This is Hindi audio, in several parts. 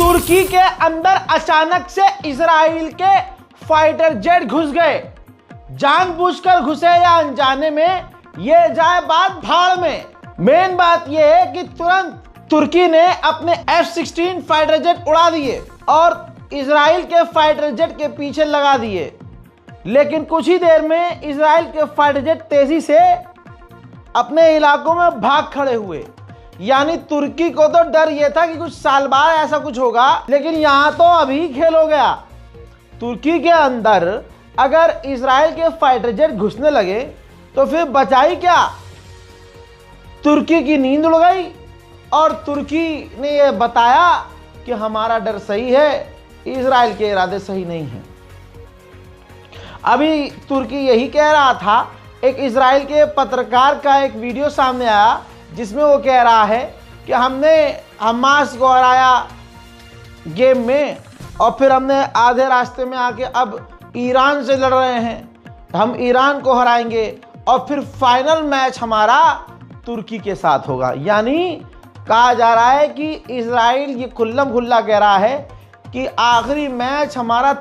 तुर्की के अंदर अचानक से इजराइल के फाइटर जेट घुस गए। जानबूझकर घुसे या अनजाने में, ये जाए बात भाड़ में। मेन बात यह है कि तुरंत तुर्की ने अपने F-16 फाइटर जेट उड़ा दिए और इजराइल के फाइटर जेट के पीछे लगा दिए। लेकिन कुछ ही देर में इजराइल के फाइटर जेट तेजी से अपने इलाकों में भाग खड़े हुए। यानी तुर्की को तो डर यह था कि कुछ साल बाद ऐसा कुछ होगा, लेकिन यहां तो अभी खेल हो गया। तुर्की के अंदर अगर इजराइल के फाइटर जेट घुसने लगे तो फिर बचाई क्या? तुर्की की नींद उड़ गई और तुर्की ने यह बताया कि हमारा डर सही है, इजराइल के इरादे सही नहीं हैं। अभी तुर्की यही कह रहा था। एक इजराइल के पत्रकार का एक वीडियो सामने आया जिसमें वो कह रहा है कि हमने हमास को हराया गेम में और फिर हमने आधे रास्ते में आके अब ईरान से लड़ रहे हैं, हम ईरान को हराएंगे और फिर फाइनल मैच हमारा तुर्की के साथ होगा। यानी कहा जा रहा है कि इजराइल ये खुल्लम खुल्ला कह रहा है कि आखिरी मैच हमारा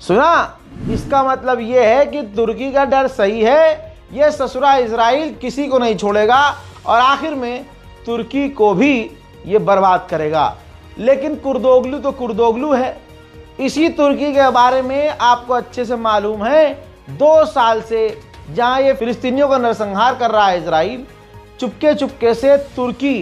सुना? इसका मतलब ये है कि तुर्की का डर सही है, ये ससुरा इजराइल किसी को नहीं छोड़ेगा और आखिर में तुर्की को भी ये बर्बाद करेगा। लेकिन कुर्दोगलू तो कुर्दोगलू है। इसी तुर्की के बारे में आपको अच्छे से मालूम है, 2 साल से जहां ये फिलिस्तीनियों का नरसंहार कर रहा है इजराइल, चुपके चुपके से तुर्की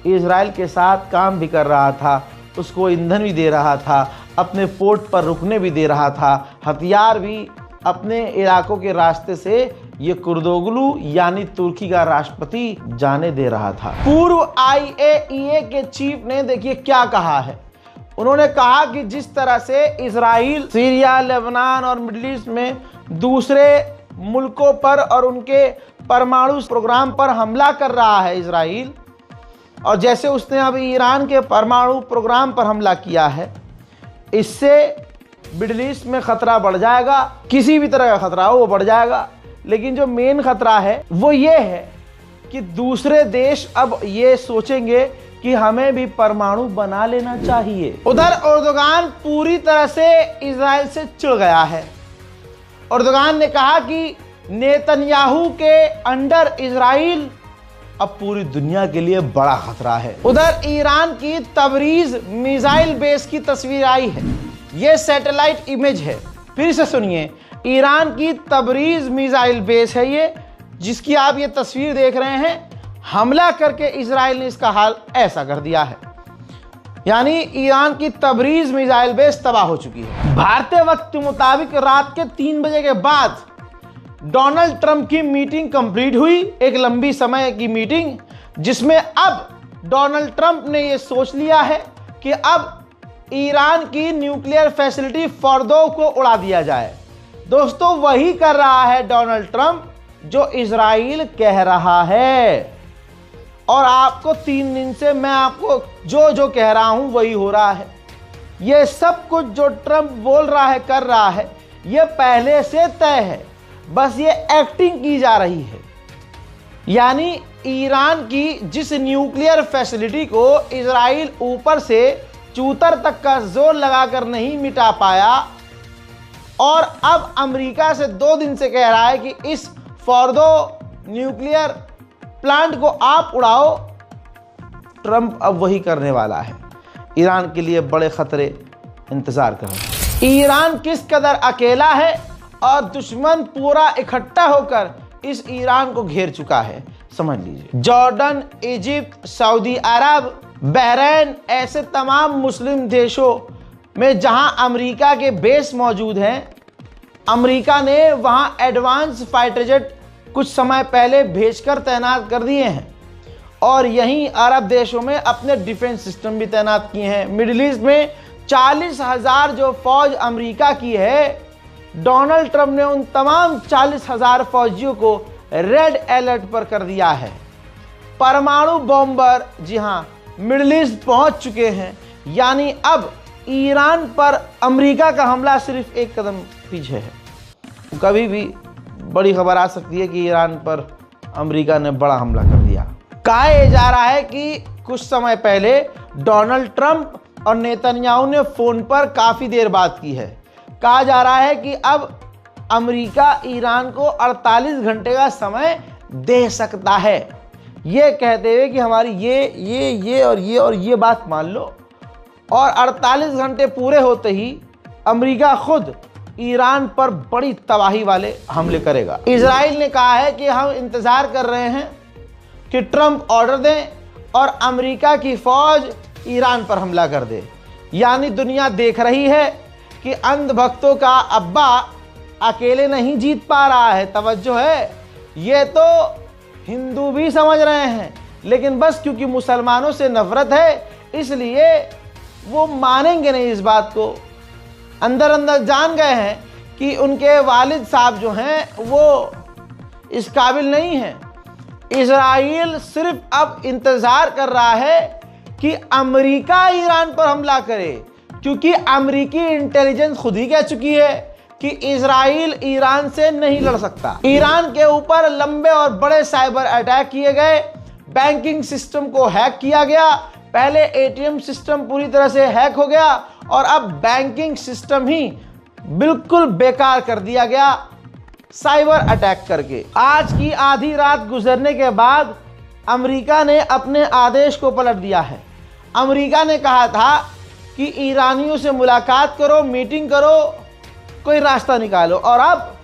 इजराइल के साथ काम भी कर रहा था, उसको ईंधन भी दे रहा था, अपने पोर्ट पर रुकने भी दे रहा था, हथियार भी अपने इलाकों के रास्ते से ये कुर्दोगलू यानी तुर्की का राष्ट्रपति जाने दे रहा था। पूर्व IAEA के चीफ ने देखिए क्या कहा है। उन्होंने कहा कि जिस तरह से इजराइल सीरिया, लेबनान और मिडिल ईस्ट में दूसरे मुल्कों पर और उनके परमाणु प्रोग्राम पर हमला कर रहा है इजराइल, और जैसे उसने अभी ईरान के परमाणु प्रोग्राम पर हमला किया है, इससे मिडिल ईस्ट में खतरा बढ़ जाएगा। किसी भी तरह का खतरा हो वो बढ़ जाएगा। लेकिन जो मेन खतरा है वो ये है कि दूसरे देश अब ये सोचेंगे कि हमें भी परमाणु बना लेना चाहिए। उधर एर्दोगान पूरी तरह से इजराइल से चिढ़ गया है। एर्दोगान ने कहा कि नेतन्याहू के अंडर इजराइल अब पूरी दुनिया के लिए बड़ा खतरा है। उधर ईरान की तबरीज मिसाइल बेस की तस्वीर आई है। ये सैटेलाइट इमेज है, फिर से सुनिए। ईरान की तबरीज मिसाइल बेस है ये, जिसकी आप ये तस्वीर देख रहे हैं। हमला करके इजराइल ने इसका हाल ऐसा कर दिया है। यानी ईरान की तबरीज मिसाइल बेस तबाह हो चुकी है। भारतीय वक्त के मुताबिक रात के 3 बजे के बाद डोनाल्ड ट्रंप की मीटिंग कंप्लीट हुई, एक लंबी समय की मीटिंग, जिसमें अब डोनाल्ड ट्रंप ने यह सोच लिया है कि अब ईरान की न्यूक्लियर फैसिलिटी फॉर्दो को उड़ा दिया जाए। दोस्तों, वही कर रहा है डोनाल्ड ट्रंप जो इजराइल कह रहा है, और आपको 3 दिन से मैं आपको जो कह रहा हूं वही हो रहा है। यह सब कुछ जो ट्रंप बोल रहा है, कर रहा है, यह पहले से तय है, बस ये एक्टिंग की जा रही है। यानी ईरान की जिस न्यूक्लियर फैसिलिटी को इजराइल ऊपर से चूतर तक का जोर लगाकर नहीं मिटा पाया, और अब अमेरिका से 2 दिन से कह रहा है कि इस फॉर्दो न्यूक्लियर प्लांट को आप उड़ाओ, ट्रंप अब वही करने वाला है। ईरान के लिए बड़े खतरे इंतजार कर रहे हैं। ईरान किस कदर अकेला है और दुश्मन पूरा इकट्ठा होकर इस ईरान को घेर चुका है, समझ लीजिए। जॉर्डन, इजिप्ट, सऊदी अरब, बहरीन, ऐसे तमाम मुस्लिम देशों में जहां अमेरिका के बेस मौजूद हैं, अमेरिका ने वहां एडवांस फाइटर जेट कुछ समय पहले भेजकर तैनात कर दिए हैं, और यहीं अरब देशों में अपने डिफेंस सिस्टम भी तैनात किए हैं। मिडिल ईस्ट में 40,000 जो फौज अमेरिका की है, डोनाल्ड ट्रंप ने उन तमाम 40,000 फौजियों को रेड अलर्ट पर कर दिया है। परमाणु बॉम्बर, जी हां, मिडिल ईस्ट पहुंच चुके हैं। यानी अब ईरान पर अमेरिका का हमला सिर्फ एक कदम पीछे है। कभी भी बड़ी खबर आ सकती है कि ईरान पर अमेरिका ने बड़ा हमला कर दिया। कहा जा रहा है कि कुछ समय पहले डोनाल्ड ट्रंप और नेतन्याहू ने फोन पर काफी देर बात की है। कहा जा रहा है कि अब अमेरिका ईरान को 48 घंटे का समय दे सकता है, ये कहते हुए कि हमारी ये बात मान लो। और 48 घंटे पूरे होते ही अमेरिका खुद ईरान पर बड़ी तबाही वाले हमले करेगा। इजराइल ने कहा है कि हम इंतजार कर रहे हैं कि ट्रंप ऑर्डर दें और अमेरिका की फौज ईरान पर हमला कर दे। यानी दुनिया देख रही है कि अंधभक्तों का अब्बा अकेले नहीं जीत पा रहा है। तवज्जो है, ये तो हिंदू भी समझ रहे हैं, लेकिन बस क्योंकि मुसलमानों से नफरत है इसलिए वो मानेंगे नहीं इस बात को। अंदर अंदर जान गए हैं कि उनके वालिद साहब जो हैं वो इस काबिल नहीं हैं। इजराइल सिर्फ अब इंतजार कर रहा है कि अमेरिका ईरान पर हमला करे, क्योंकि अमेरिकी इंटेलिजेंस खुद ही कह चुकी है कि इजराइल ईरान से नहीं लड़ सकता। ईरान के ऊपर लंबे और बड़े साइबर अटैक किए गए, बैंकिंग सिस्टम को हैक किया गया। पहले एटीएम सिस्टम पूरी तरह से हैक हो गया और अब बैंकिंग सिस्टम ही बिल्कुल बेकार कर दिया गया साइबर अटैक करके। आज की आधी रात गुजरने के बाद अमेरिका ने अपने आदेश को पलट दिया है। अमेरिका ने कहा था कि ईरानियों से मुलाकात करो, मीटिंग करो, कोई रास्ता निकालो, और अब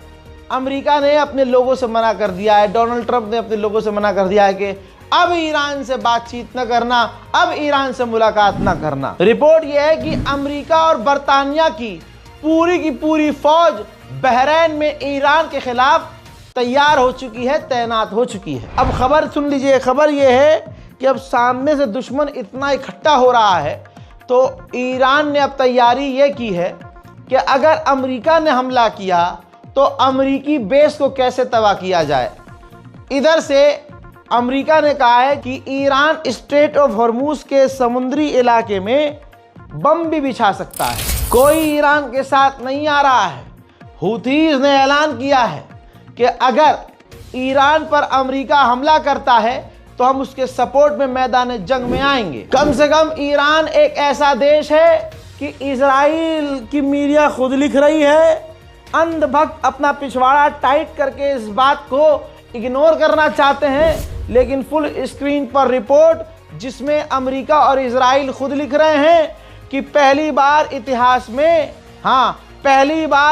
अमेरिका ने अपने लोगों से मना कर दिया है। डोनाल्ड ट्रंप ने अपने लोगों से मना कर दिया है कि अब ईरान से बातचीत न करना, अब ईरान से मुलाकात न करना। रिपोर्ट यह है कि अमेरिका और बरतानिया की पूरी फौज बहरीन में ईरान के खिलाफ तैयार हो चुकी है, तैनात हो चुकी है। अब खबर सुन लीजिए। खबर यह है कि अब सामने से दुश्मन इतना इकट्ठा हो रहा है तो ईरान ने अब तैयारी ये की है कि अगर अमेरिका ने हमला किया तो अमेरिकी बेस को कैसे तबाह किया जाए। इधर से अमेरिका ने कहा है कि ईरान स्ट्रेट ऑफ हॉर्मूज के समुद्री इलाके में बम भी बिछा सकता है। कोई ईरान के साथ नहीं आ रहा है। हुथीज ने ऐलान किया है कि अगर ईरान पर अमेरिका हमला करता है तो हम उसके सपोर्ट में मैदान जंग में आएंगे। कम से कम ईरान एक ऐसा देश है कि इजराइल की मीडिया खुद लिख रही है, अंधभक्त अपना पिछवाड़ा टाइट करके इस बात को इग्नोर करना चाहते हैं, लेकिन फुल स्क्रीन पर रिपोर्ट जिसमें अमेरिका और इजराइल खुद लिख रहे हैं कि पहली बार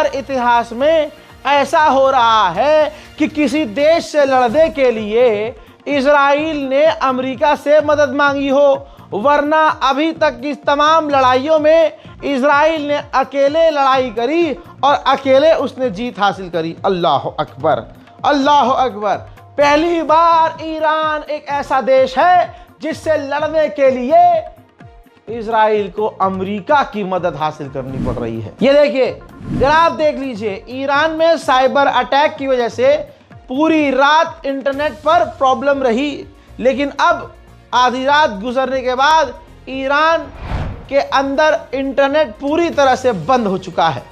इतिहास में ऐसा हो रहा है कि किसी देश से लड़ने के लिए इजराइल ने अमेरिका से मदद मांगी हो, वरना अभी तक की तमाम लड़ाइयों में इजराइल ने अकेले लड़ाई करी और अकेले उसने जीत हासिल करी। अल्लाह अकबर, अल्लाह अकबर। पहली बार ईरान एक ऐसा देश है जिससे लड़ने के लिए इजराइल को अमेरिका की मदद हासिल करनी पड़ रही है। ये देखिए, ग्राफ देख लीजिए। ईरान में साइबर अटैक की वजह से पूरी रात इंटरनेट पर प्रॉब्लम रही, लेकिन अब आधी रात गुजरने के बाद ईरान के अंदर इंटरनेट पूरी तरह से बंद हो चुका है।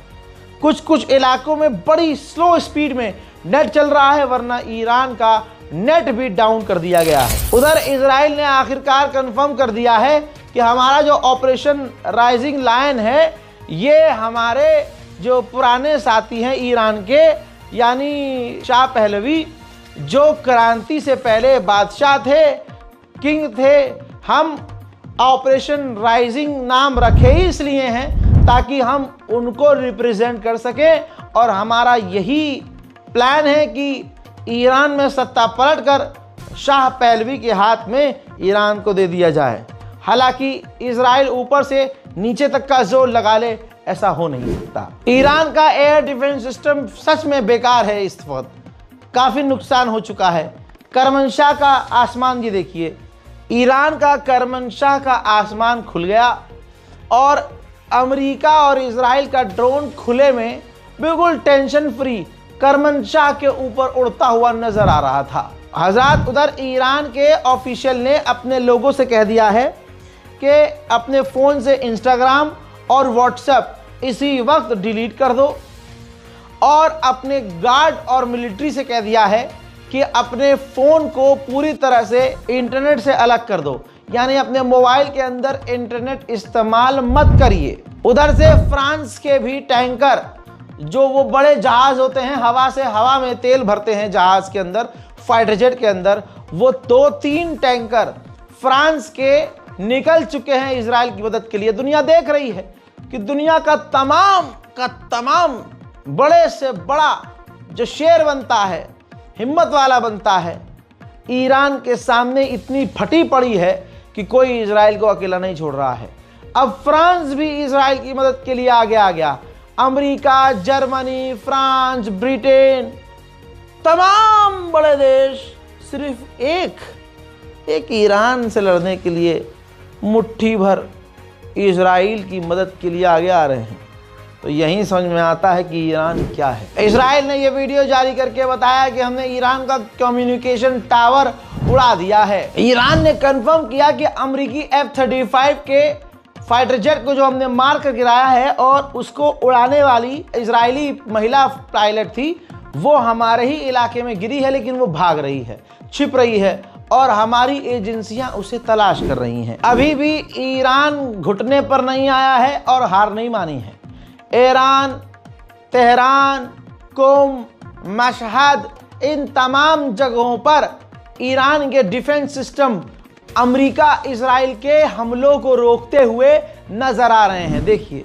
कुछ इलाकों में बड़ी स्लो स्पीड में नेट चल रहा है, वरना ईरान का नेट भी डाउन कर दिया गया है। उधर इजराइल ने आखिरकार कंफर्म कर दिया है कि हमारा जो ऑपरेशन राइजिंग लायन है, ये हमारे जो पुराने साथी हैं ईरान के, यानी शाह पहलवी, जो क्रांति से पहले बादशाह थे, किंग थे, हम ऑपरेशन राइजिंग नाम रखे ही इसलिए हैं ताकि हम उनको रिप्रेजेंट कर सकें। और हमारा यही प्लान है कि ईरान में सत्ता पलटकर शाह पहलवी के हाथ में ईरान को दे दिया जाए। हालांकि इजराइल ऊपर से नीचे तक का जोर लगा ले, ऐसा हो नहीं सकता। ईरान का एयर डिफेंस सिस्टम सच में बेकार है। इस वक्त काफ़ी नुकसान हो चुका है। करमनशाह का आसमान, ये देखिए, ईरान का करमनशाह का आसमान खुल गया और अमेरिका और इजराइल का ड्रोन खुले में बिल्कुल टेंशन फ्री करमनशाह के ऊपर उड़ता हुआ नजर आ रहा था। हजरत, उधर ईरान के ऑफिशियल ने अपने लोगों से कह दिया है कि अपने फ़ोन से इंस्टाग्राम और व्हाट्सएप इसी वक्त डिलीट कर दो, और अपने गार्ड और मिलिट्री से कह दिया है कि अपने फ़ोन को पूरी तरह से इंटरनेट से अलग कर दो, यानी अपने मोबाइल के अंदर इंटरनेट इस्तेमाल मत करिए। उधर से फ्रांस के भी टैंकर, जो वो बड़े जहाज़ होते हैं, हवा में तेल भरते हैं जहाज़ के अंदर, फाइटर जेट के अंदर, वो 2-3 टैंकर फ्रांस के निकल चुके हैं इजराइल की मदद के लिए। दुनिया देख रही है कि दुनिया का तमाम बड़े से बड़ा जो शेर बनता है, हिम्मत वाला बनता है, ईरान के सामने इतनी फटी पड़ी है कि कोई इजराइल को अकेला नहीं छोड़ रहा है। अब फ्रांस भी इजराइल की मदद के लिए आगे आ गया। अमेरिका, जर्मनी, फ्रांस, ब्रिटेन, तमाम बड़े देश सिर्फ एक ईरान से लड़ने के लिए मुट्ठी भर इजराइल की मदद के लिए आगे आ रहे हैं। तो यही समझ में आता है कि ईरान क्या है। इजराइल ने यह वीडियो जारी करके बताया कि हमने ईरान का कम्युनिकेशन टावर उड़ा दिया है। ईरान ने कंफर्म किया कि अमेरिकी F-35 के फाइटर जेट को जो हमने मार कर गिराया है और उसको उड़ाने वाली इजरायली महिला पायलट थी, वो हमारे ही इलाके में गिरी है, लेकिन वो भाग रही है, छिप रही है, और हमारी एजेंसियां उसे तलाश कर रही हैं। अभी भी ईरान घुटने पर नहीं आया है और हार नहीं मानी है। ईरान, तेहरान, कुम, मशहद, इन तमाम जगहों पर ईरान के डिफेंस सिस्टम अमेरिका इजराइल के हमलों को रोकते हुए नजर आ रहे हैं। देखिए,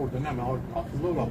orada ne var? Akıllı olan.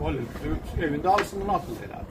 Vallahi evinde alsın akıllı herhalde.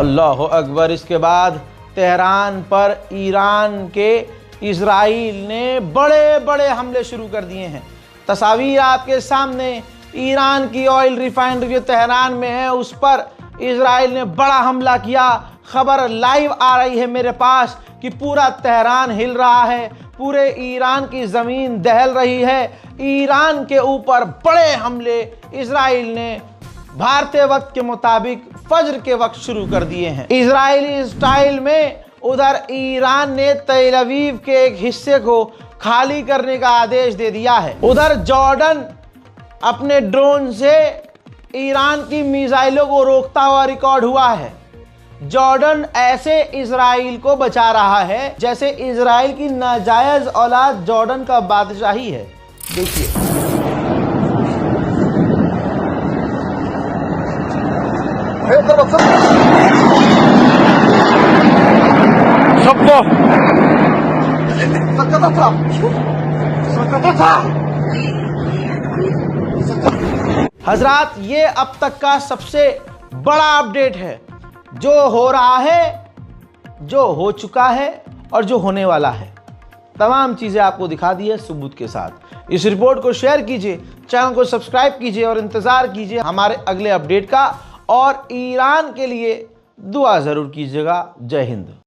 अल्लाह अकबर। इसके बाद तेहरान पर ईरान के इजराइल ने बड़े बड़े हमले शुरू कर दिए हैं। तस्वीर आपके सामने, ईरान की ऑयल रिफाइनरी जो तेहरान में है उस पर इजराइल ने बड़ा हमला किया। खबर लाइव आ रही है मेरे पास कि पूरा तेहरान हिल रहा है, पूरे ईरान की ज़मीन दहल रही है। ईरान के ऊपर बड़े हमले इजराइल ने भारतीय वक्त के मुताबिक फज्र के वक्त शुरू कर दिए हैं। इजरायली स्टाइल में उधर ईरान ने तेल अवीव के एक हिस्से को खाली करने का आदेश दे दिया है। उधर जॉर्डन अपने ड्रोन से ईरान की मिसाइलों को रोकता हुआ रिकॉर्ड हुआ है। जॉर्डन ऐसे इजराइल को बचा रहा है जैसे इजराइल की नाजायज औलाद जॉर्डन का बादशाही है। देखिए, हजरात, ये अब तक का सबसे बड़ा अपडेट है, जो हो रहा है, जो हो चुका है और जो होने वाला है। तमाम चीजें आपको दिखा दी है सबूत के साथ। इस रिपोर्ट को शेयर कीजिए, चैनल को सब्सक्राइब कीजिए और इंतजार कीजिए हमारे अगले अपडेट का। और ईरान के लिए दुआ जरूर कीजिएगा। जय हिंद।